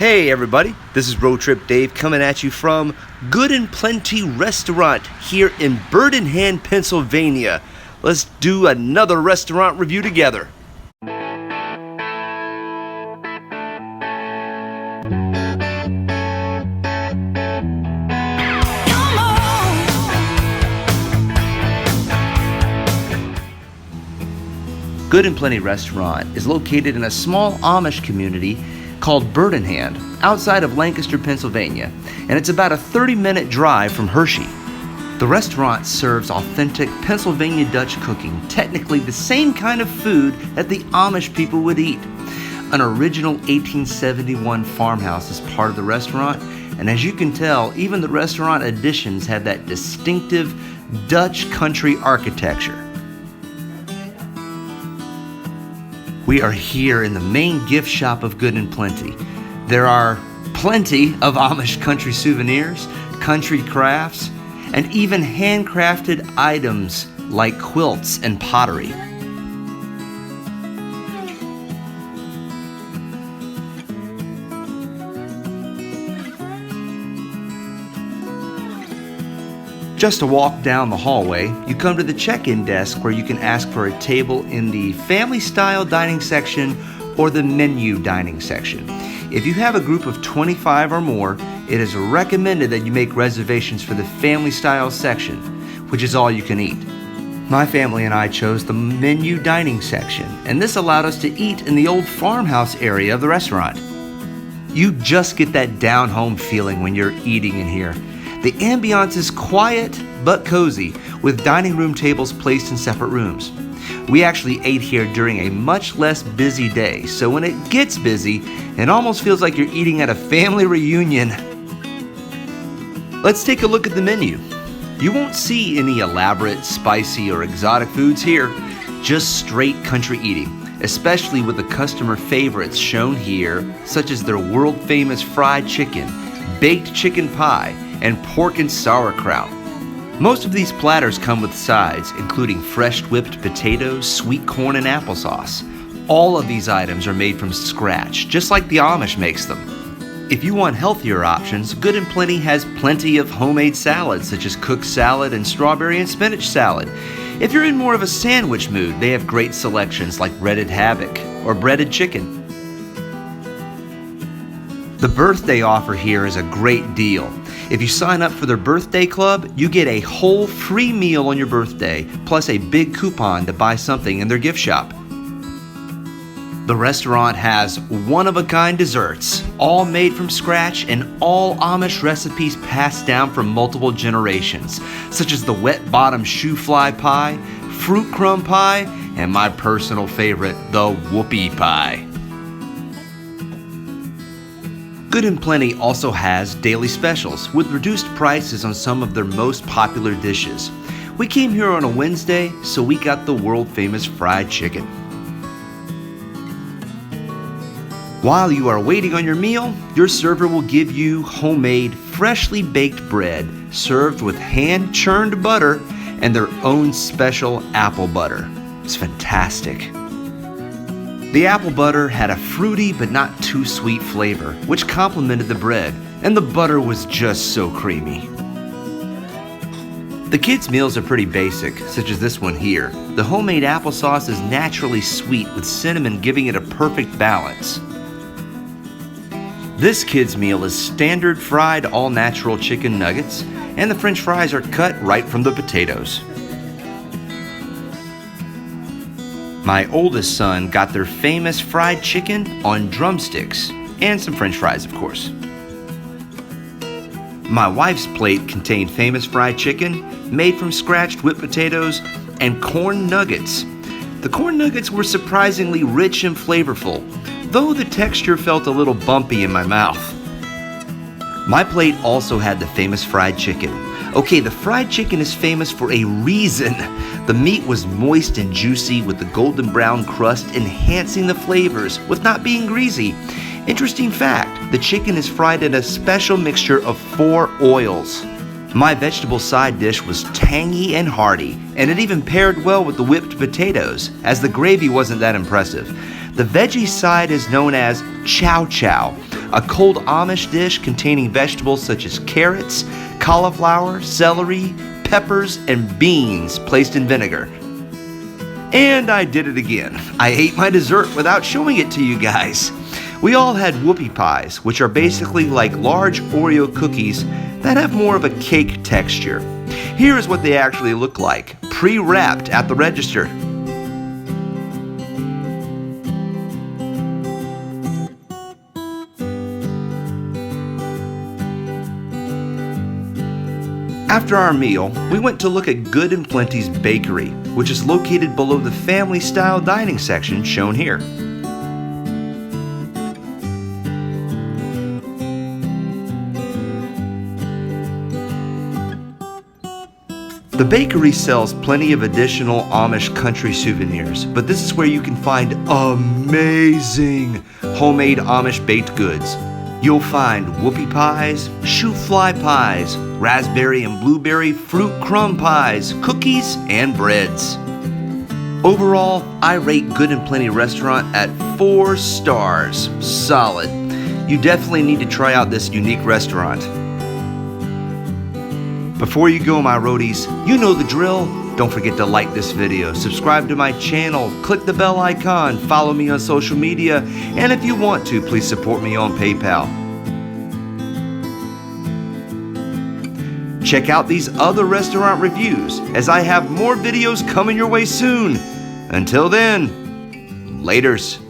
Hey everybody, this is Roadtrip Dave coming at you from Good and Plenty Restaurant here in Bird in Hand, Pennsylvania. Let's do another restaurant review together. Good and Plenty Restaurant is located in a small Amish community called Bird in Hand, outside of Lancaster, Pennsylvania, and it's about a 30-minute drive from Hershey. The restaurant serves authentic Pennsylvania Dutch cooking, technically the same kind of food that the Amish people would eat. An original 1871 farmhouse is part of the restaurant, and as you can tell, even the restaurant additions have that distinctive Dutch country architecture. We are here in the main gift shop of Good and Plenty. There are plenty of Amish country souvenirs, country crafts, and even handcrafted items like quilts and pottery. Just a walk down the hallway, you come to the check-in desk where you can ask for a table in the family-style dining section or the menu dining section. If you have a group of 25 or more, it is recommended that you make reservations for the family-style section, which is all you can eat. My family and I chose the menu dining section, and this allowed us to eat in the old farmhouse area of the restaurant. You just get that down-home feeling when you're eating in here. The ambiance is quiet but cozy, with dining room tables placed in separate rooms. We actually ate here during a much less busy day, so when it gets busy, it almost feels like you're eating at a family reunion. Let's take a look at the menu. You won't see any elaborate, spicy, or exotic foods here, just straight country eating, especially with the customer favorites shown here, such as their world-famous fried chicken, baked chicken pie, and pork and sauerkraut. Most of these platters come with sides, including fresh whipped potatoes, sweet corn, and applesauce. All of these items are made from scratch, just like the Amish makes them. If you want healthier options, Good and Plenty has plenty of homemade salads, such as cooked salad and strawberry and spinach salad. If you're in more of a sandwich mood, they have great selections like breaded havoc or breaded chicken. The birthday offer here is a great deal. If you sign up for their birthday club, you get a whole free meal on your birthday, plus a big coupon to buy something in their gift shop. The restaurant has one-of-a-kind desserts, all made from scratch and all Amish recipes passed down from multiple generations, such as the wet-bottom shoe fly pie, fruit crumb pie, and my personal favorite, the whoopie pie. Good and Plenty also has daily specials with reduced prices on some of their most popular dishes. We came here on a Wednesday, so we got the world-famous fried chicken. While you are waiting on your meal, your server will give you homemade, freshly baked bread served with hand-churned butter and their own special apple butter. It's fantastic. The apple butter had a fruity but not too sweet flavor, which complemented the bread, and the butter was just so creamy. The kids' meals are pretty basic, such as this one here. The homemade applesauce is naturally sweet with cinnamon giving it a perfect balance. This kids' meal is standard fried all-natural chicken nuggets, and the french fries are cut right from the potatoes. My oldest son got their famous fried chicken on drumsticks, and some french fries, of course. My wife's plate contained famous fried chicken, made from scratched whipped potatoes, and corn nuggets. The corn nuggets were surprisingly rich and flavorful, though the texture felt a little bumpy in my mouth. My plate also had the famous fried chicken. Okay, the fried chicken is famous for a reason. The meat was moist and juicy with the golden brown crust enhancing the flavors with not being greasy. Interesting fact, the chicken is fried in a special mixture of 4 oils. My vegetable side dish was tangy and hearty, and it even paired well with the whipped potatoes, as the gravy wasn't that impressive. The veggie side is known as chow chow, A cold Amish dish containing vegetables such as carrots, cauliflower, celery, peppers, and beans placed in vinegar. And I did it again. I ate my dessert without showing it to you guys. We all had whoopie pies, which are basically like large Oreo cookies that have more of a cake texture. Here is what they actually look like, pre-wrapped at the register. After our meal, we went to look at Good and Plenty's Bakery, which is located below the family-style dining section shown here. The bakery sells plenty of additional Amish country souvenirs, but this is where you can find amazing homemade Amish baked goods. You'll find whoopie pies, shoe fly pies, raspberry and blueberry fruit crumb pies, cookies, and breads. Overall, I rate Good and Plenty restaurant at 4 stars. Solid. You definitely need to try out this unique restaurant. Before you go, my roadies, you know the drill. Don't forget to like this video, subscribe to my channel, click the bell icon, follow me on social media, and if you want to, please support me on PayPal. Check out these other restaurant reviews, as I have more videos coming your way soon. Until then, laters.